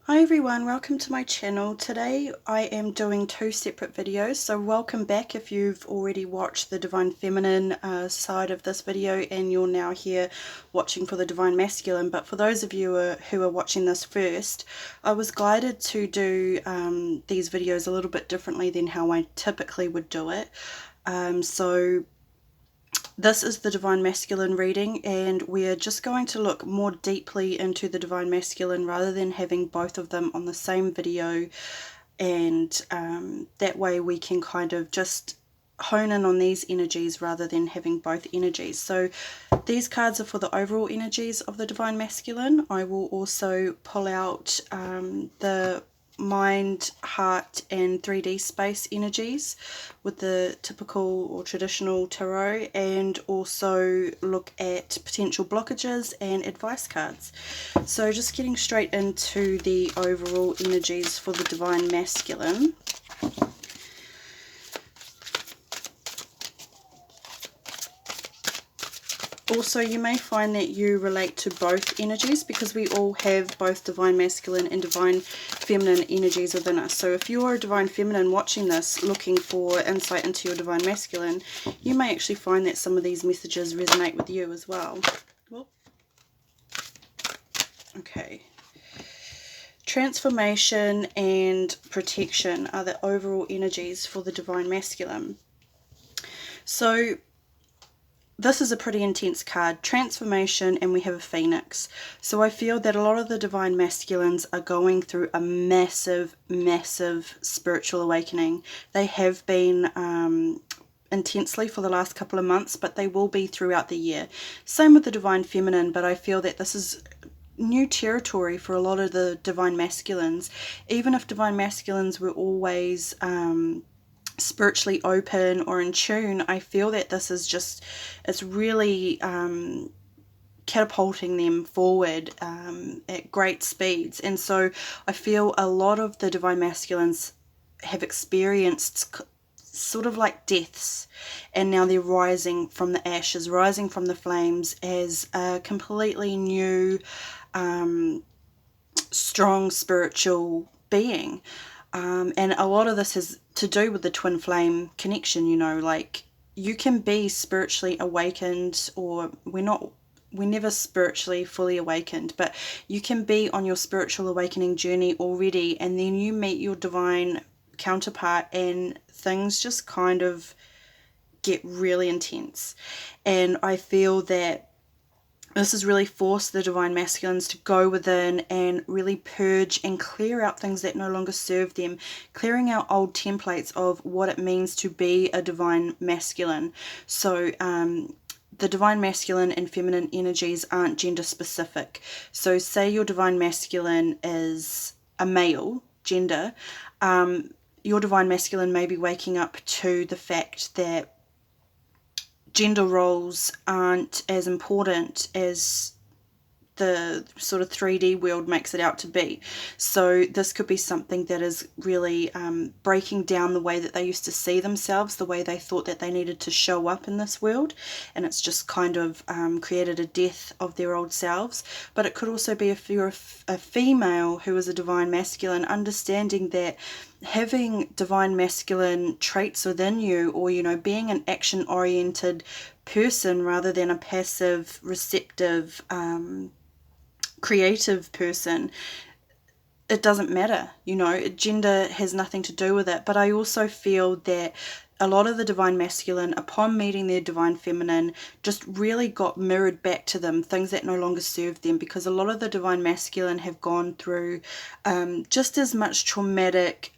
Hi everyone, welcome to my channel. Today I am doing two separate videos, so welcome back if you've already watched the Divine Feminine side of this video and you're now here watching for the Divine Masculine. But for those of you who are watching this first, I was guided to do these videos a little bit differently than how I typically would do it. So this is the Divine Masculine reading, and we're just going to look more deeply into the Divine Masculine rather than having both of them on the same video, and that way we can kind of just hone in on these energies rather than having both energies. So these cards are for the overall energies of the Divine Masculine. I will also pull out the mind, heart and 3D space energies with the typical or traditional tarot, and also look at potential blockages and advice cards. So just getting straight into the overall energies for the Divine Masculine. Also, you may find that you relate to both energies because we all have both Divine Masculine and Divine Feminine energies within us. So if you're a Divine Feminine watching this, looking for insight into your Divine Masculine, you may actually find that some of these messages resonate with you as well. Okay. Transformation and protection are the overall energies for the Divine Masculine. So this is a pretty intense card, transformation, and we have a phoenix. So I feel that a lot of the Divine Masculines are going through a massive, massive spiritual awakening. They have been intensely for the last couple of months, but they will be throughout the year. Same with the Divine Feminine, but I feel that this is new territory for a lot of the Divine Masculines. Even if Divine Masculines were always spiritually open or in tune, I feel that this is just, it's really catapulting them forward at great speeds. And so I feel a lot of the Divine Masculines have experienced sort of like deaths, and now they're rising from the ashes, rising from the flames as a completely new strong spiritual being. And a lot of this has to do with the twin flame connection, you know, like you can be spiritually awakened, or we're never spiritually fully awakened, but you can be on your spiritual awakening journey already, and then you meet your divine counterpart and things just kind of get really intense. And I feel that this has really forced the Divine Masculines to go within and really purge and clear out things that no longer serve them, clearing out old templates of what it means to be a Divine Masculine. So the Divine Masculine and Feminine energies aren't gender specific. So say your Divine Masculine is a male gender, your Divine Masculine may be waking up to the fact that gender roles aren't as important as the sort of 3D world makes it out to be. So this could be something that is really breaking down the way that they used to see themselves, the way they thought that they needed to show up in this world, and it's just kind of created a death of their old selves. But it could also be if you're a female who is a Divine Masculine, understanding that having Divine Masculine traits within you, or, you know, being an action-oriented person rather than a passive, receptive, creative person, it doesn't matter, you know, gender has nothing to do with it. But I also feel that a lot of the Divine Masculine, upon meeting their Divine Feminine, just really got mirrored back to them, things that no longer served them, because a lot of the Divine Masculine have gone through just as much traumatic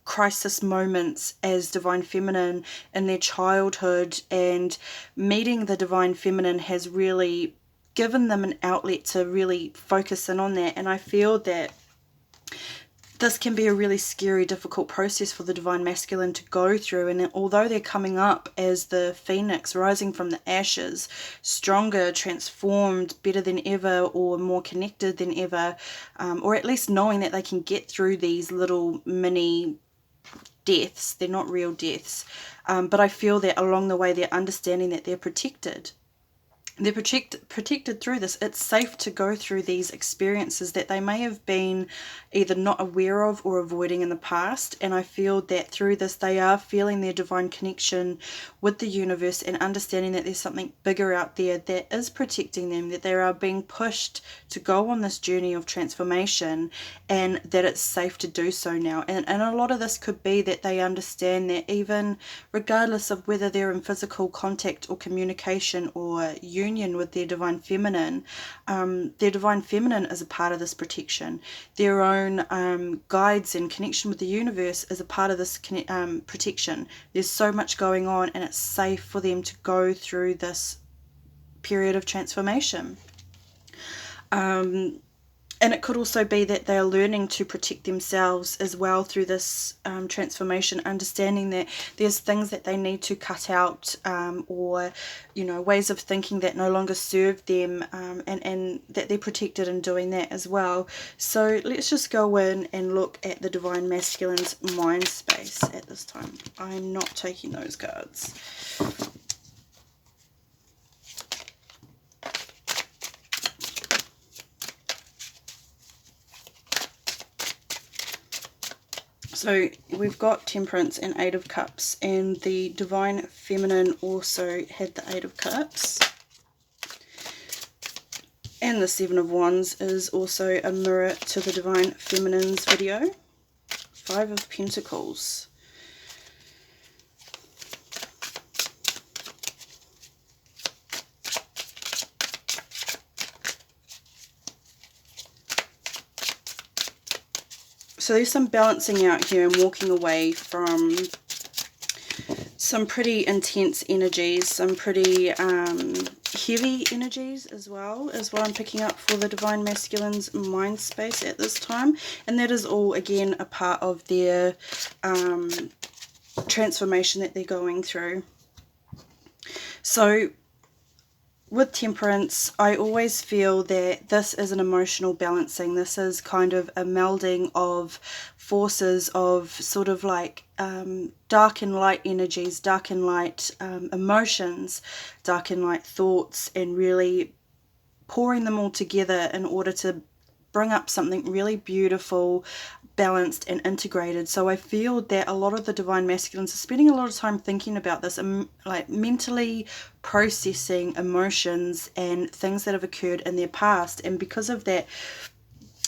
crisis moments as Divine Feminine in their childhood, and meeting the Divine Feminine has really given them an outlet to really focus in on that. And I feel that this can be a really scary, difficult process for the Divine Masculine to go through. And although they're coming up as the phoenix, rising from the ashes, stronger, transformed, better than ever, or more connected than ever, or at least knowing that they can get through these little mini deaths, they're not real deaths, but I feel that along the way they're understanding that they're protected. they're protected through this. It's safe to go through these experiences that they may have been either not aware of or avoiding in the past. And I feel that through this, they are feeling their divine connection with the universe and understanding that there's something bigger out there that is protecting them, that they are being pushed to go on this journey of transformation, and that it's safe to do so now. And a lot of this could be that they understand that even regardless of whether they're in physical contact or communication or union with their divine feminine is a part of this protection. Their own guides and connection with the universe is a part of this protection. There's so much going on, and it's safe for them to go through this period of transformation. And it could also be that they're learning to protect themselves as well through this transformation, understanding that there's things that they need to cut out, or, ways of thinking that no longer serve them, and that they're protected in doing that as well. So let's just go in and look at the Divine Masculine's mind space at this time. I'm not taking those cards. So we've got Temperance and Eight of Cups, and the Divine Feminine also had the Eight of Cups. And the Seven of Wands is also a mirror to the Divine Feminine's video. Five of Pentacles. So there's some balancing out here and walking away from some pretty intense energies, some pretty heavy energies as well, is what I'm picking up for the Divine Masculine's mind space at this time. And that is all, again, a part of their transformation that they're going through. So with Temperance, I always feel that this is an emotional balancing. This is kind of a melding of forces of sort of like dark and light energies, dark and light emotions, dark and light thoughts, and really pouring them all together in order to bring up something really beautiful, balanced and integrated. So I feel that a lot of the Divine Masculines are spending a lot of time thinking about this and like mentally processing emotions and things that have occurred in their past, and because of that,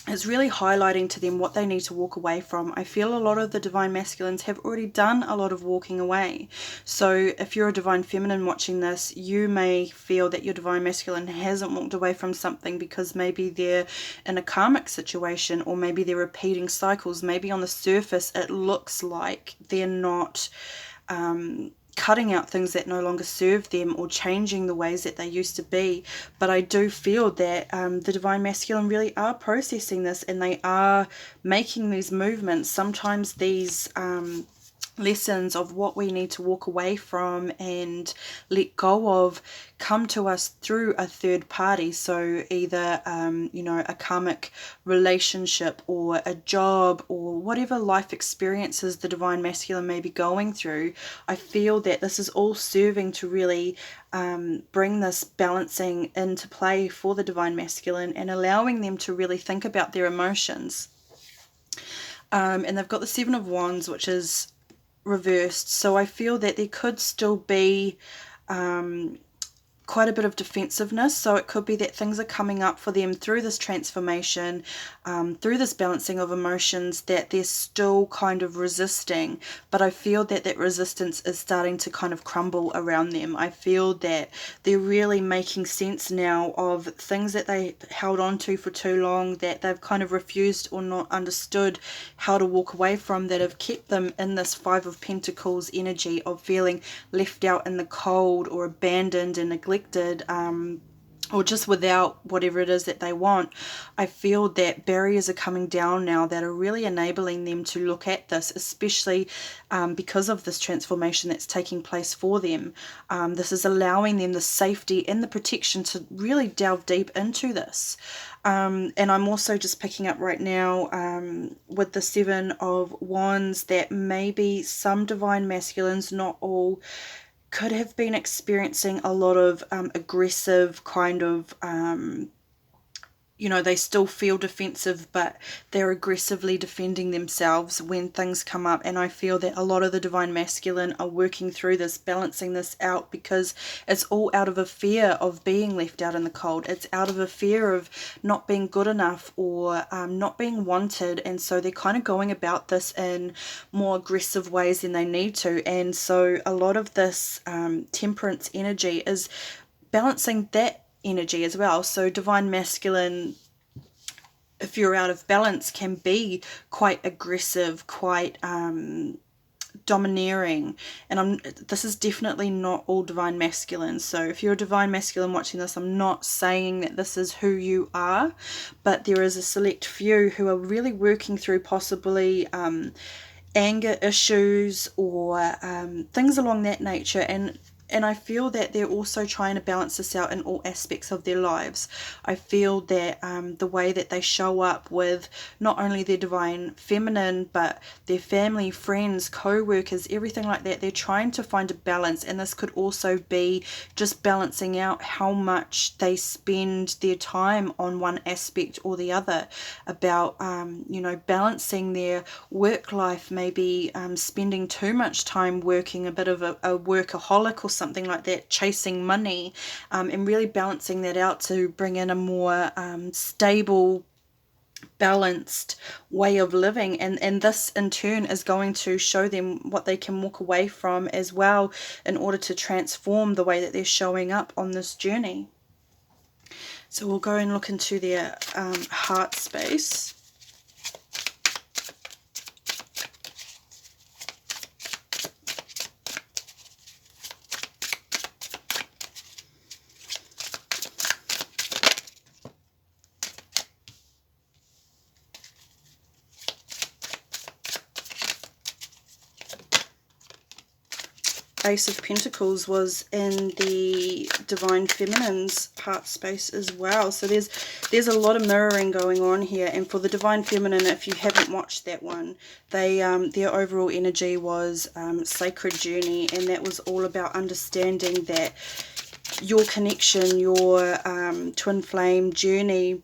it's really highlighting to them what they need to walk away from. I feel a lot of the Divine Masculines have already done a lot of walking away. So if you're a Divine Feminine watching this, you may feel that your Divine Masculine hasn't walked away from something because maybe they're in a karmic situation, or maybe they're repeating cycles. Maybe on the surface it looks like they're not cutting out things that no longer serve them or changing the ways that they used to be. But I do feel that the Divine Masculine really are processing this, and they are making these movements. Sometimes these lessons of what we need to walk away from and let go of come to us through a third party. So either a karmic relationship or a job or whatever life experiences the Divine Masculine may be going through. I feel that this is all serving to really bring this balancing into play for the Divine Masculine and allowing them to really think about their emotions. And they've got the Seven of Wands, which is reversed, so I feel that there could still be quite a bit of defensiveness. So it could be that things are coming up for them through this transformation, through this balancing of emotions, that they're still kind of resisting, but I feel that that resistance is starting to kind of crumble around them. I feel that they're really making sense now of things that they held on to for too long, that they've kind of refused or not understood how to walk away from, that have kept them in this Five of Pentacles energy of feeling left out in the cold or abandoned and neglected, or just without whatever it is that they want. I feel that barriers are coming down now that are really enabling them to look at this, especially because of this transformation that's taking place for them. This is allowing them the safety and the protection to really delve deep into this. And I'm also just picking up right now with the Seven of Wands that maybe some Divine Masculines, not all, could have been experiencing a lot of aggressive kind of you know, they still feel defensive, but they're aggressively defending themselves when things come up. And I feel that a lot of the divine masculine are working through this, balancing this out, because it's all out of a fear of being left out in the cold. It's out of a fear of not being good enough, or not being wanted. And so they're kind of going about this in more aggressive ways than they need to. And so a lot of this temperance energy is balancing that energy as well. So divine masculine, if you're out of balance, can be quite aggressive, quite domineering. And this is definitely not all divine masculine. So if you're a divine masculine watching this, I'm not saying that this is who you are, but there is a select few who are really working through possibly anger issues, or things along that nature. And I feel that they're also trying to balance this out in all aspects of their lives. I feel that the way that they show up with not only their divine feminine, but their family, friends, co-workers, everything like that, they're trying to find a balance. And this could also be just balancing out how much they spend their time on one aspect or the other, about, you know, balancing their work life, maybe spending too much time working, a bit of a workaholic or something like that, chasing money, and really balancing that out to bring in a more stable, balanced way of living. And this in turn is going to show them what they can walk away from as well, in order to transform the way that they're showing up on this journey. So we'll go and look into their heart space. Ace of Pentacles was in the Divine Feminine's heart space as well. So there's a lot of mirroring going on here. And for the Divine Feminine, if you haven't watched that one, they their overall energy was Sacred Journey, and that was all about understanding that your connection, your twin flame journey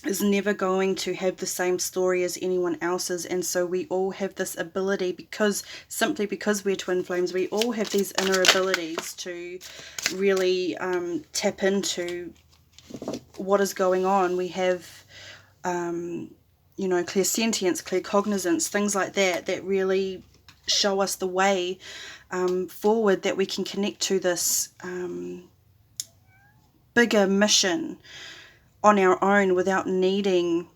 is never going to have the same story as anyone else's. And so we all have this ability, because simply because we're twin flames, we all have these inner abilities to really tap into what is going on. We have you know, clairsentience, claircognizance, things like that, that really show us the way forward, that we can connect to this bigger mission on our own without needing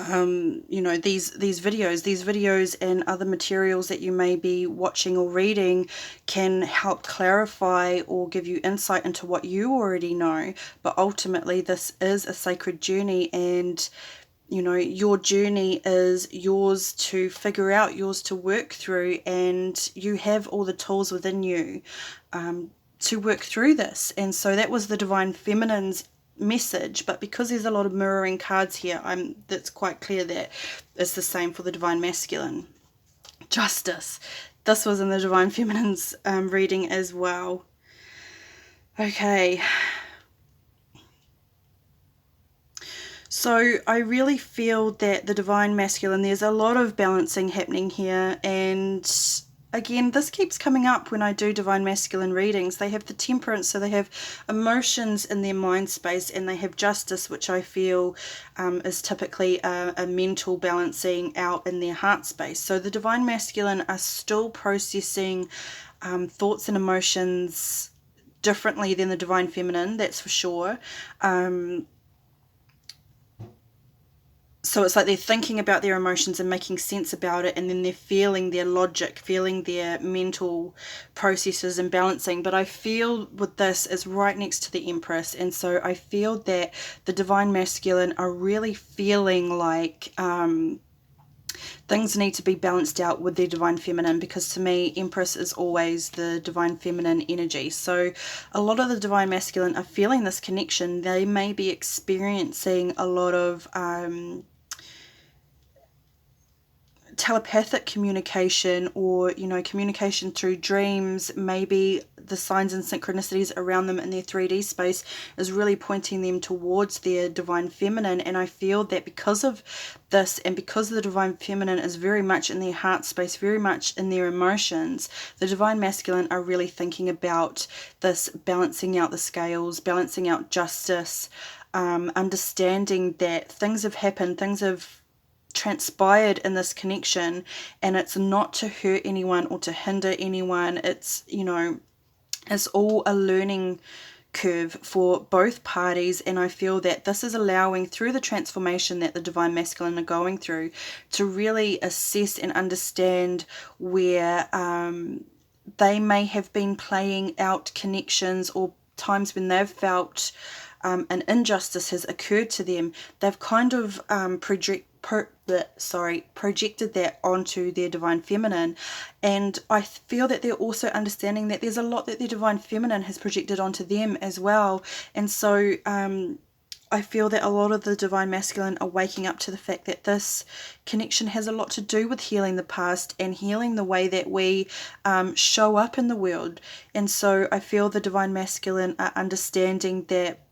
you know, these videos and other materials that you may be watching or reading can help clarify or give you insight into what you already know. But ultimately this is a sacred journey, and you know, your journey is yours to figure out, yours to work through, and you have all the tools within you to work through this. And so that was the Divine Feminine's message. But because there's a lot of mirroring cards here, that's quite clear that it's the same for the Divine Masculine. Justice. This was in the Divine Feminine's reading as well. Okay. So I really feel that the Divine Masculine, there's a lot of balancing happening here. And again, this keeps coming up when I do Divine Masculine readings. They have the Temperance, so they have emotions in their mind space, and they have Justice, which I feel is typically a mental balancing out in their heart space. So the Divine Masculine are still processing thoughts and emotions differently than the Divine Feminine, that's for sure. So it's like they're thinking about their emotions and making sense about it, and then they're feeling their logic, feeling their mental processes and balancing. But I feel with this is right next to the Empress, and so I feel that the Divine Masculine are really feeling like things need to be balanced out with their Divine Feminine, because to me, Empress is always the Divine Feminine energy. So a lot of the Divine Masculine are feeling this connection. They may be experiencing a lot of telepathic communication, or communication through dreams. Maybe the signs and synchronicities around them in their 3D space is really pointing them towards their divine feminine. And I feel that because of this, and because the divine feminine is very much in their heart space, very much in their emotions, the divine masculine are really thinking about this balancing out the scales, balancing out justice, understanding that things have happened, things have transpired in this connection, and it's not to hurt anyone or to hinder anyone. It's it's all a learning curve for both parties. And I feel that this is allowing, through the transformation that the divine masculine are going through, to really assess and understand where they may have been playing out connections, or times when they've felt an injustice has occurred to them. They've kind of projected that onto their divine feminine. And I feel that they're also understanding that there's a lot that their divine feminine has projected onto them as well. And so I feel that a lot of the divine masculine are waking up to the fact that this connection has a lot to do with healing the past and healing the way that we show up in the world. And so I feel the divine masculine are understanding that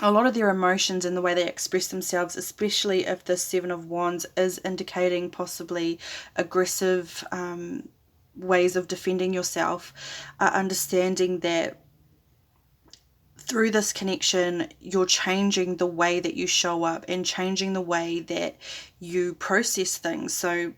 a lot of their emotions and the way they express themselves, especially if the Seven of Wands is indicating possibly aggressive ways of defending yourself, are understanding that through this connection you're changing the way that you show up and changing the way that you process things. So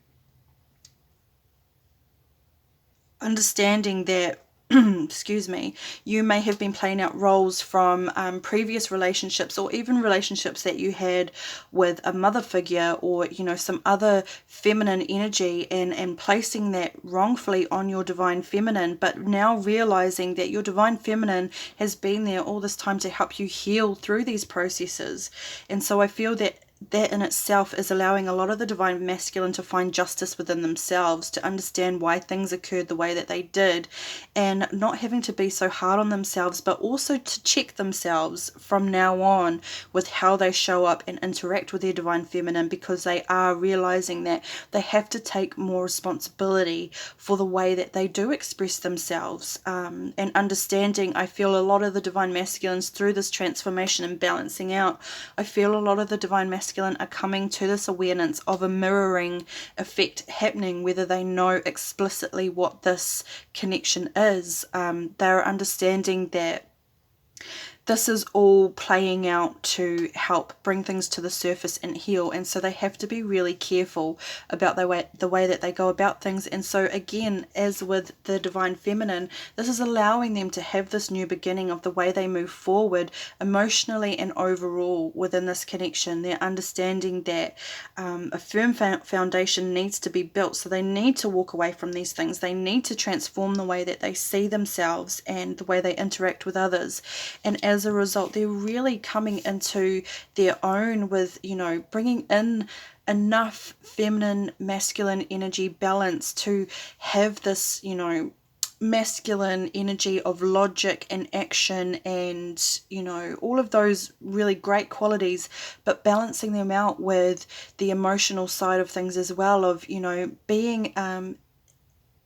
understanding that excuse me, you may have been playing out roles from previous relationships, or even relationships that you had with a mother figure, or some other feminine energy, and placing that wrongfully on your divine feminine, but now realizing that your divine feminine has been there all this time to help you heal through these processes. And so I feel that in itself is allowing a lot of the divine masculine to find justice within themselves, to understand why things occurred the way that they did, and not having to be so hard on themselves, but also to check themselves from now on with how they show up and interact with their divine feminine, because they are realizing that they have to take more responsibility for the way that they do express themselves, and understanding. I feel a lot of the divine masculines, through this transformation and balancing out, I feel a lot of the divine masculine are coming to this awareness of a mirroring effect happening, whether they know explicitly what this connection is. They're understanding that this is all playing out to help bring things to the surface and heal, and so they have to be really careful about the way that they go about things. And so again, as with the divine feminine, this is allowing them to have this new beginning of the way they move forward emotionally and overall within this connection. They're understanding that a firm foundation needs to be built, so they need to walk away from these things. They need to transform the way that they see themselves and the way they interact with others. And as a result, they're really coming into their own with, bringing in enough feminine masculine energy balance to have this, masculine energy of logic and action, and all of those really great qualities, but balancing them out with the emotional side of things as well, of being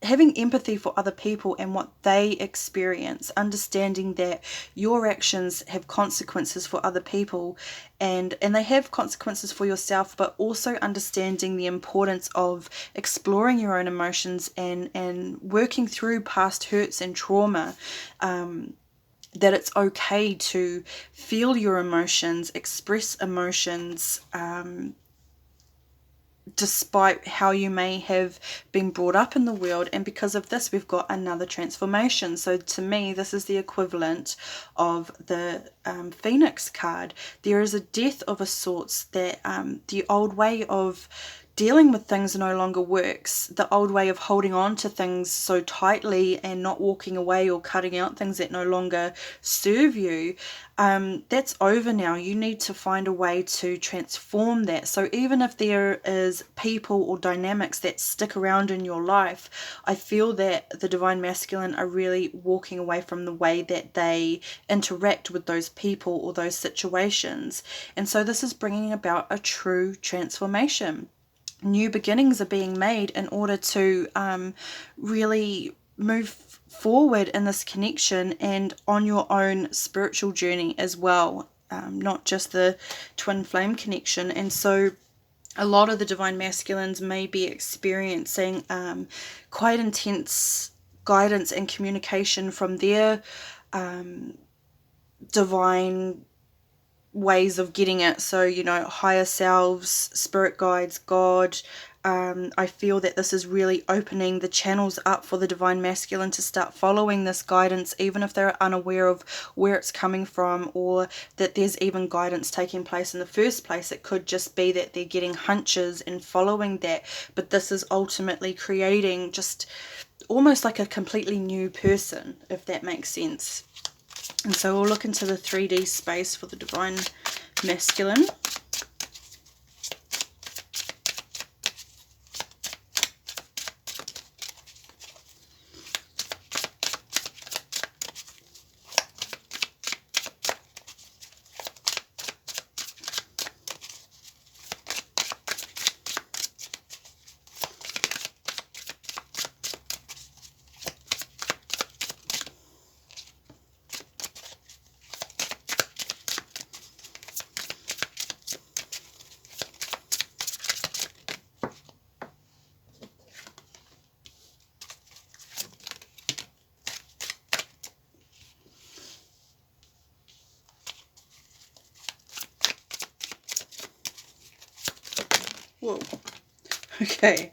having empathy for other people and what they experience, understanding that your actions have consequences for other people, and they have consequences for yourself, but also understanding the importance of exploring your own emotions and working through past hurts and trauma. That it's okay to feel your emotions, express emotions, despite how you may have been brought up in the world. And because of this, we've got another transformation. So to me, this is the equivalent of the Phoenix card. There is a death of a sorts, that the old way of dealing with things no longer works. The old way of holding on to things so tightly and not walking away or cutting out things that no longer serve you, that's over now. You need to find a way to transform that. So even if there is people or dynamics that stick around in your life, I feel that the divine masculine are really walking away from the way that they interact with those people or those situations. And so this is bringing about a true transformation. new beginnings are being made in order to really move forward in this connection and on your own spiritual journey as well, not just the twin flame connection. And so a lot of the divine masculines may be experiencing quite intense guidance and communication from their divine ways of getting it. So, you know, higher selves, spirit guides, God. I feel that this is really opening the channels up for the divine masculine to start following this guidance, even if they're unaware of where it's coming from, or that there's even guidance taking place in the first place. It could just be that they're getting hunches and following that, but this is ultimately creating just almost like a completely new person, if that makes sense. And so we'll look into the 3D space for the divine masculine. Whoa. Okay.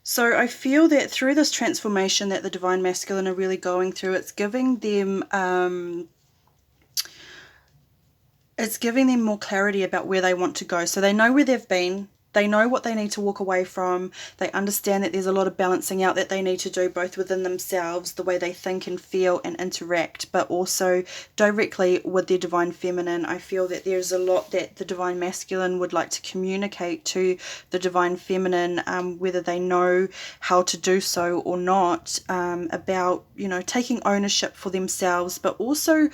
So I feel that through this transformation that the divine masculine are really going through, it's giving them more clarity about where they want to go. So they know where they've been. They know what they need to walk away from. They understand that there's a lot of balancing out that they need to do, both within themselves, the way they think and feel and interact, but also directly with their divine feminine. I feel that there's a lot that the divine masculine would like to communicate to the divine feminine, whether they know how to do so or not, about, you know, taking ownership for themselves, but also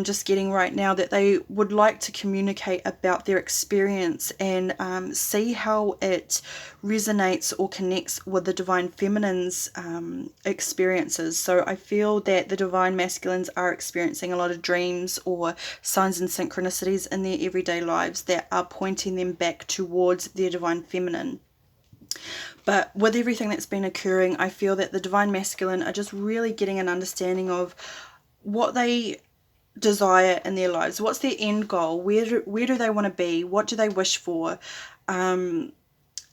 just getting right now that they would like to communicate about their experience and see how it resonates or connects with the divine feminine's experiences. So I feel that the divine masculines are experiencing a lot of dreams or signs and synchronicities in their everyday lives that are pointing them back towards their divine feminine. But with everything that's been occurring, I feel that the divine masculine are just really getting an understanding of what they desire in their lives. What's their end goal? Where do they want to be? What do they wish for? And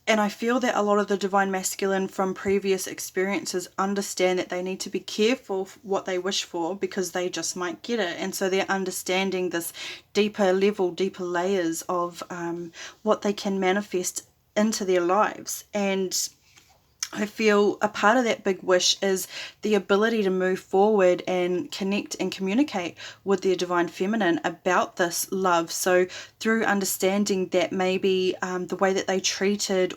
I feel that a lot of the divine masculine from previous experiences understand that they need to be careful what they wish for, because they just might get it. And so they're understanding this deeper level, deeper layers of what they can manifest into their lives. And I feel a part of that big wish is the ability to move forward and connect and communicate with their divine feminine about this love. So through understanding that maybe the way that they treated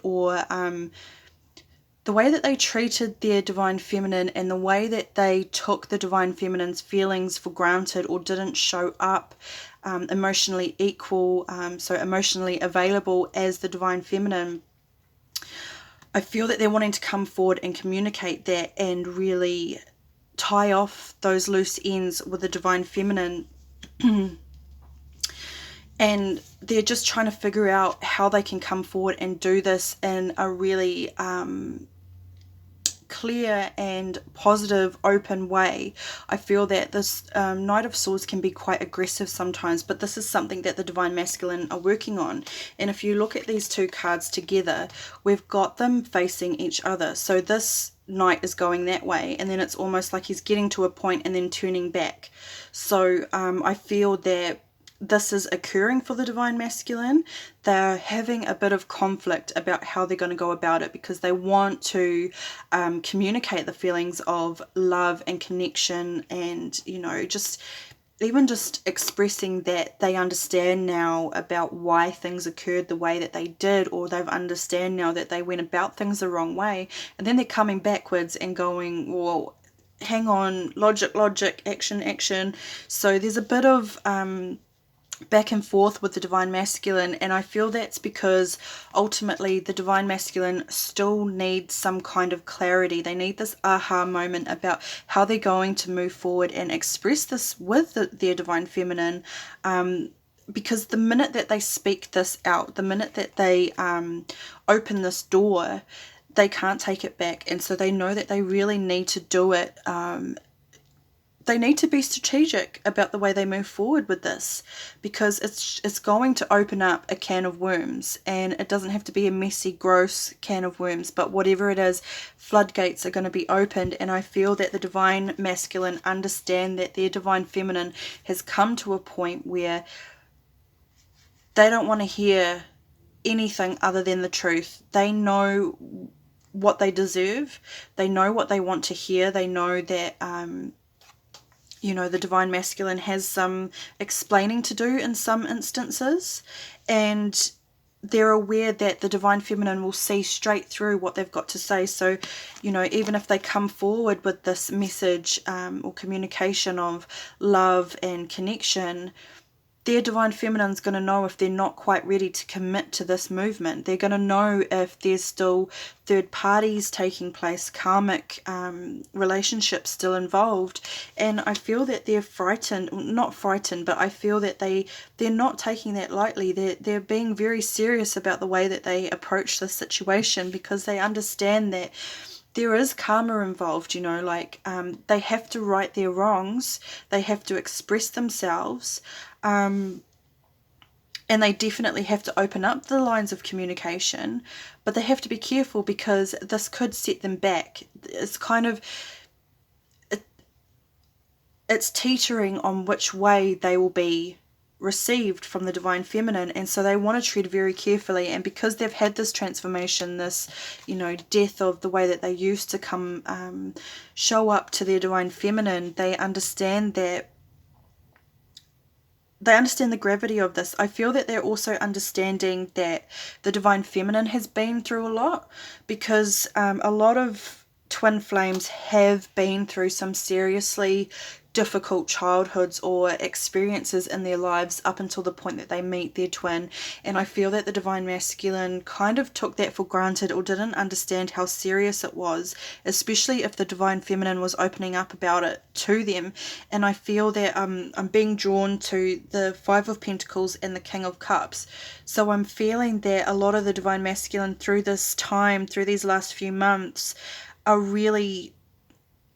their divine feminine, and the way that they took the divine feminine's feelings for granted or didn't show up emotionally equal, so emotionally available as the divine feminine, I feel that they're wanting to come forward and communicate that and really tie off those loose ends with the divine feminine. And they're just trying to figure out how they can come forward and do this in a really clear and positive, open way. I feel that this Knight of Swords can be quite aggressive sometimes, but this is something that the divine masculine are working on. And if you look at these two cards together, we've got them facing each other. So this knight is going that way, and then it's almost like he's getting to a point and then turning back. So I feel that this is occurring for the divine masculine. They're having a bit of conflict about how they're going to go about it, because they want to communicate the feelings of love and connection and, you know, just even just expressing that they understand now about why things occurred the way that they did, or they've understand now that they went about things the wrong way, and then they're coming backwards and going, well, hang on, logic, action. So there's a bit of back and forth with the divine masculine, and I feel that's because ultimately the divine masculine still needs some kind of clarity. They need this aha moment about how they're going to move forward and express this with their divine feminine, because the minute that they speak this out, the minute that they open this door, they can't take it back, and so they know that they really need to do it. They need to be strategic about the way they move forward with this, because it's going to open up a can of worms, and it doesn't have to be a messy, gross can of worms, but whatever it is, floodgates are going to be opened. And I feel that the divine masculine understand that their divine feminine has come to a point where they don't want to hear anything other than the truth. They know what they deserve. They know what they want to hear. They know that the divine masculine has some explaining to do in some instances, and they're aware that the divine feminine will see straight through what they've got to say. So, even if they come forward with this message or communication of love and connection, their divine feminine's going to know if they're not quite ready to commit to this movement. They're going to know if there's still third parties taking place, karmic relationships still involved. And I feel that they're frightened, not frightened, but I feel that they're not taking that lightly. They're being very serious about the way that they approach this situation, because they understand that there is karma involved, they have to right their wrongs, they have to express themselves, and they definitely have to open up the lines of communication, but they have to be careful, because this could set them back. It's kind of, it's teetering on which way they will be received from the divine feminine, and so they want to tread very carefully. And because they've had this transformation, this death of the way that they used to come show up to their divine feminine, they understand the gravity of this. I feel that they're also understanding that the divine feminine has been through a lot, because a lot of twin flames have been through some seriously difficult childhoods or experiences in their lives up until the point that they meet their twin. And I feel that the divine masculine kind of took that for granted, or didn't understand how serious it was, especially if the divine feminine was opening up about it to them. And I feel that I'm being drawn to the Five of Pentacles and the King of Cups. So I'm feeling that a lot of the divine masculine through this time, through these last few months, are really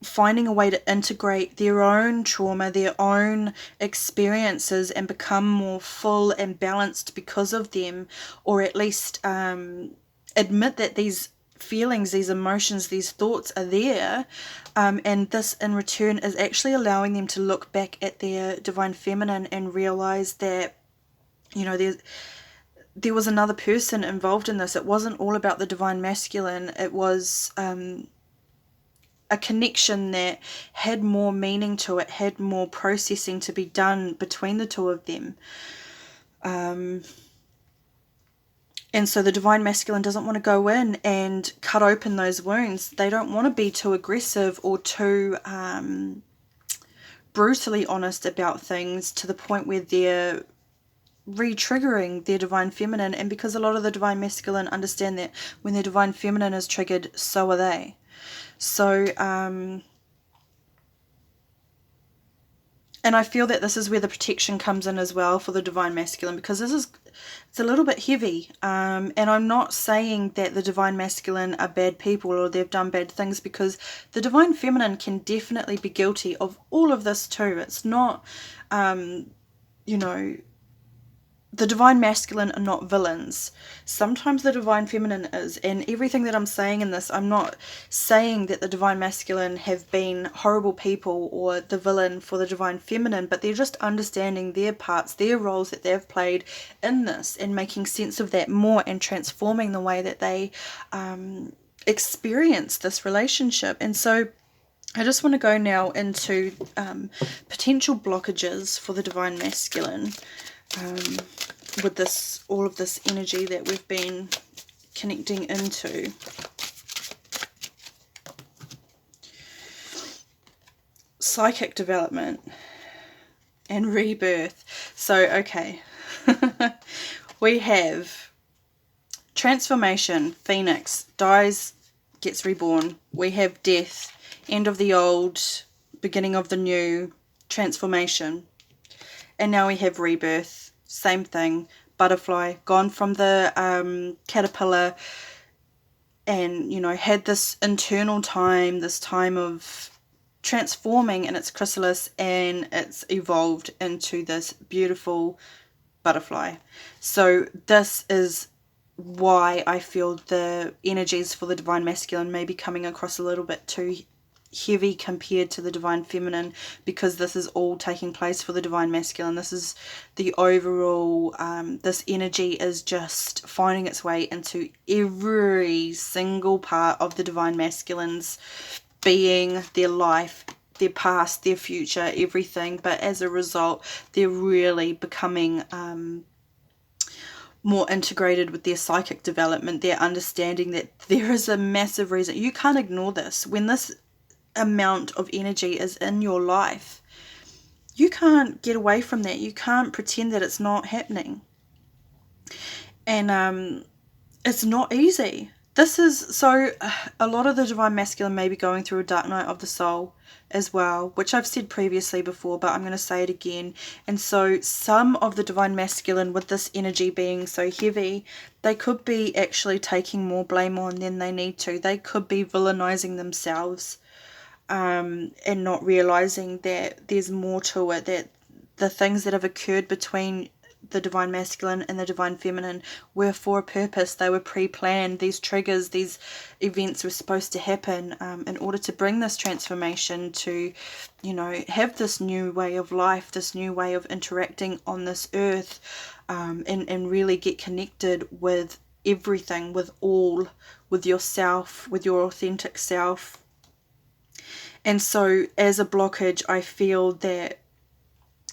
finding a way to integrate their own trauma, their own experiences, and become more full and balanced because of them, or at least admit that these feelings, these emotions, these thoughts are there, and this in return is actually allowing them to look back at their divine feminine and realize that there was another person involved in this. It wasn't all about the divine masculine. It was a connection that had more meaning to it, had more processing to be done between the two of them. And so the divine masculine doesn't want to go in and cut open those wounds. They don't want to be too aggressive or too brutally honest about things, to the point where they're re-triggering their divine feminine. And because a lot of the divine masculine understand that when their divine feminine is triggered, so are they. So, and I feel that this is where the protection comes in as well for the divine masculine, because it's a little bit heavy. And I'm not saying that the divine masculine are bad people or they've done bad things, because the divine feminine can definitely be guilty of all of this too. It's not, the divine masculine are not villains. Sometimes the divine feminine is, and everything that I'm saying in this, I'm not saying that the divine masculine have been horrible people or the villain for the divine feminine, but they're just understanding their parts, their roles that they've played in this, and making sense of that more, and transforming the way that they experience this relationship. And so I just want to go now into potential blockages for the Divine Masculine with this, all of this energy that we've been connecting into. Psychic development and rebirth. So, okay. We have transformation, phoenix, dies, gets reborn. We have death, end of the old, beginning of the new, transformation. And now we have rebirth, same thing, butterfly, gone from the caterpillar, and, you know, had this internal time, this time of transforming in its chrysalis, and it's evolved into this beautiful butterfly. So this is why I feel the energies for the Divine Masculine may be coming across a little bit too heavy compared to the Divine Feminine, because this is all taking place for the Divine Masculine. This is the overall, this energy is just finding its way into every single part of the Divine Masculine's being, their life, their past, their future, everything. But as a result, they're really becoming more integrated with their psychic development. They're understanding that there is a massive reason. You can't ignore this. When this amount of energy is in your life, you can't get away from that. You can't pretend that it's not happening. And it's not easy. This is so, a lot of the Divine Masculine may be going through a dark night of the soul as well, which I've said previously before, but I'm going to say it again. And so some of the Divine Masculine, with this energy being so heavy, they could be actually taking more blame on than they need to. They could be villainizing themselves, and not realizing that there's more to it, that the things that have occurred between the Divine Masculine and the Divine Feminine were for a purpose. They were pre-planned. These triggers, these events were supposed to happen in order to bring this transformation, to, you know, have this new way of life, this new way of interacting on this earth, and really get connected with everything, with all, with yourself, with your authentic self. And so as a blockage, I feel that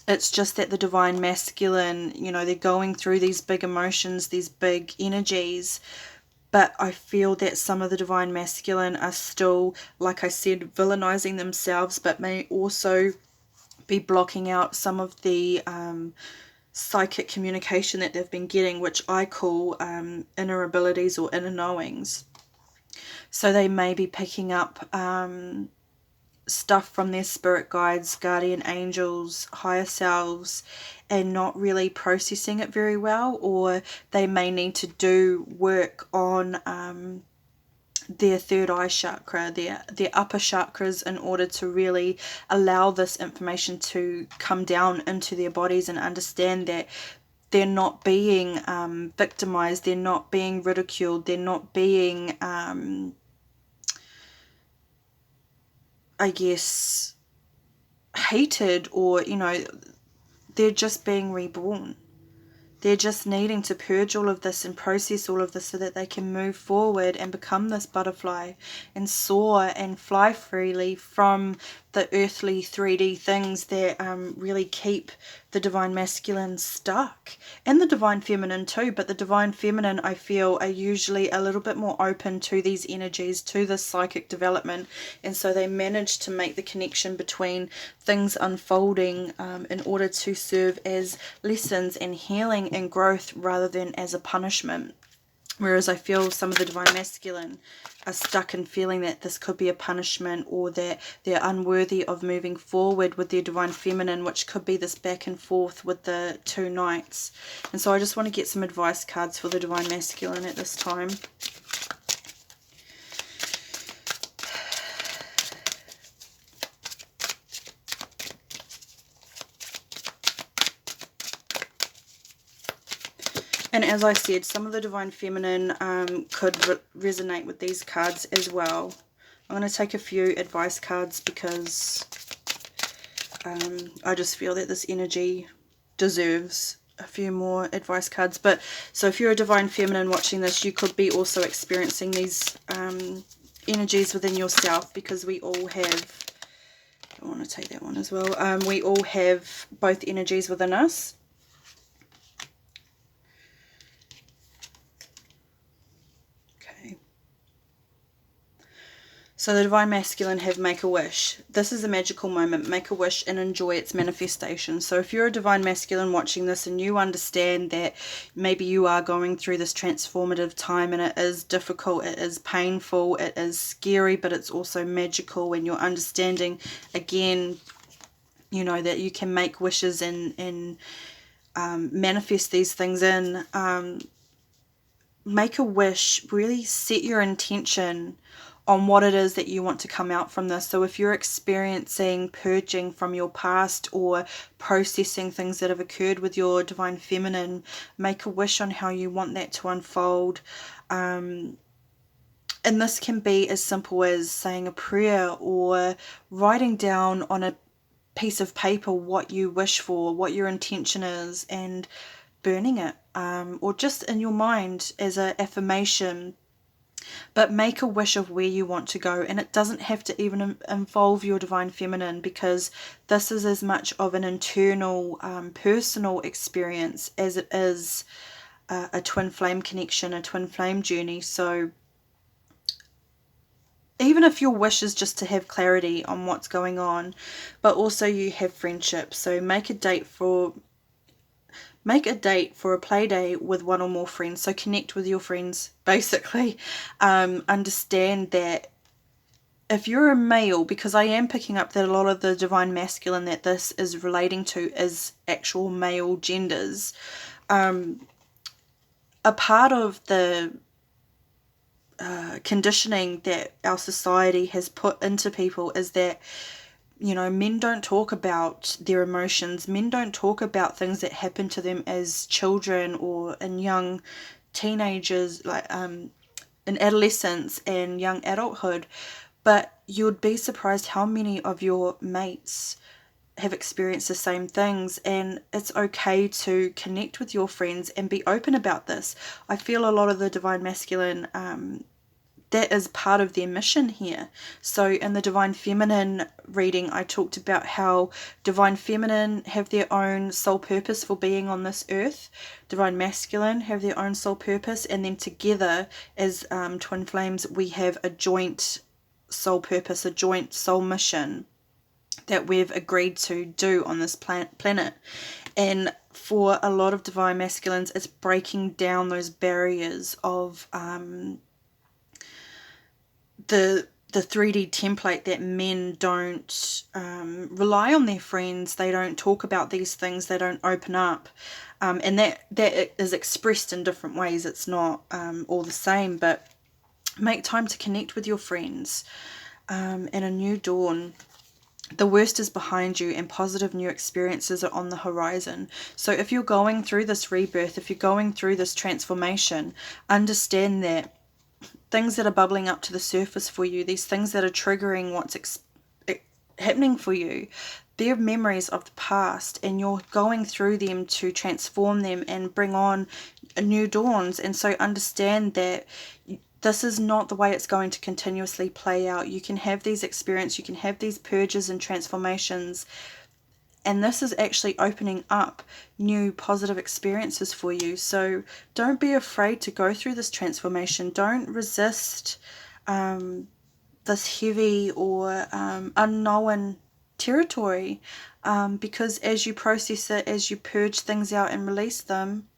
it's just that the Divine Masculine, you know, they're going through these big emotions, these big energies, but I feel that some of the Divine Masculine are still, like I said, villainizing themselves, but may also be blocking out some of the psychic communication that they've been getting, which I call inner abilities or inner knowings. So they may be picking up stuff from their spirit guides, guardian angels, higher selves, and not really processing it very well, or they may need to do work on their third eye chakra, their upper chakras, in order to really allow this information to come down into their bodies and understand that they're not being victimized, they're not being ridiculed, they're not being I guess, hated, or, you know, they're just being reborn. They're just needing to purge all of this and process all of this so that they can move forward and become this butterfly and soar and fly freely from the earthly 3D things that really keep the Divine Masculine stuck, and the Divine Feminine too. But the Divine Feminine, I feel, are usually a little bit more open to these energies, to this psychic development, and so they manage to make the connection between things unfolding in order to serve as lessons and healing and growth rather than as a punishment. Whereas I feel some of the Divine Masculine are stuck in feeling that this could be a punishment, or that they're unworthy of moving forward with their Divine Feminine, which could be this back and forth with the two knights. And so I just want to get some advice cards for the Divine Masculine at this time. And as I said, some of the Divine Feminine could resonate with these cards as well. I'm going to take a few advice cards because I just feel that this energy deserves a few more advice cards. But so if you're a Divine Feminine watching this, you could be also experiencing these energies within yourself, because we all have, I want to take that one as well. We all have both energies within us. Okay. So the Divine Masculine have make a wish. This is a magical moment. Make a wish and enjoy its manifestation. So if you're a Divine Masculine watching this and you understand that maybe you are going through this transformative time, and it is difficult, it is painful, it is scary, but it's also magical, and you're understanding again, you know, that you can make wishes and manifest these things in. Make a wish, really set your intention on what it is that you want to come out from this. So if you're experiencing purging from your past or processing things that have occurred with your Divine Feminine, make a wish on how you want that to unfold. And this can be as simple as saying a prayer or writing down on a piece of paper what you wish for, what your intention is, and burning it, or just in your mind as an affirmation. But make a wish of where you want to go, and it doesn't have to even involve your Divine Feminine, because this is as much of an internal, personal experience as it is a twin flame connection, a twin flame journey. So even if your wish is just to have clarity on what's going on, but also you have friendship, so make a date for a play day with one or more friends. So connect with your friends, basically. Understand that if you're a male, because I am picking up that a lot of the Divine Masculine that this is relating to is actual male genders. A part of the conditioning that our society has put into people is that, you know, men don't talk about their emotions. Men don't talk about things that happen to them as children or in young teenagers, like in adolescence and young adulthood. But you'd be surprised how many of your mates have experienced the same things, and it's okay to connect with your friends and be open about this. I feel a lot of the Divine Masculine, that is part of their mission here. So in the Divine Feminine reading, I talked about how Divine Feminine have their own soul purpose for being on this earth. Divine Masculine have their own soul purpose, and then together as twin flames, we have a joint soul purpose, a joint soul mission that we've agreed to do on this planet. And for a lot of Divine Masculines, it's breaking down those barriers of the 3D template that men don't rely on their friends. They don't talk about these things. They don't open up. And that is expressed in different ways. It's not all the same, but make time to connect with your friends. And a new dawn. The worst is behind you and positive new experiences are on the horizon. So if you're going through this rebirth, if you're going through this transformation, understand that things that are bubbling up to the surface for you, these things that are triggering what's happening for you, they're memories of the past, and you're going through them to transform them and bring on new dawns. And so understand that this is not the way it's going to continuously play out. You can have these experiences, you can have these purges and transformations, and this is actually opening up new positive experiences for you. So don't be afraid to go through this transformation. Don't resist this heavy or unknown territory, because as you process it, as you purge things out and release them,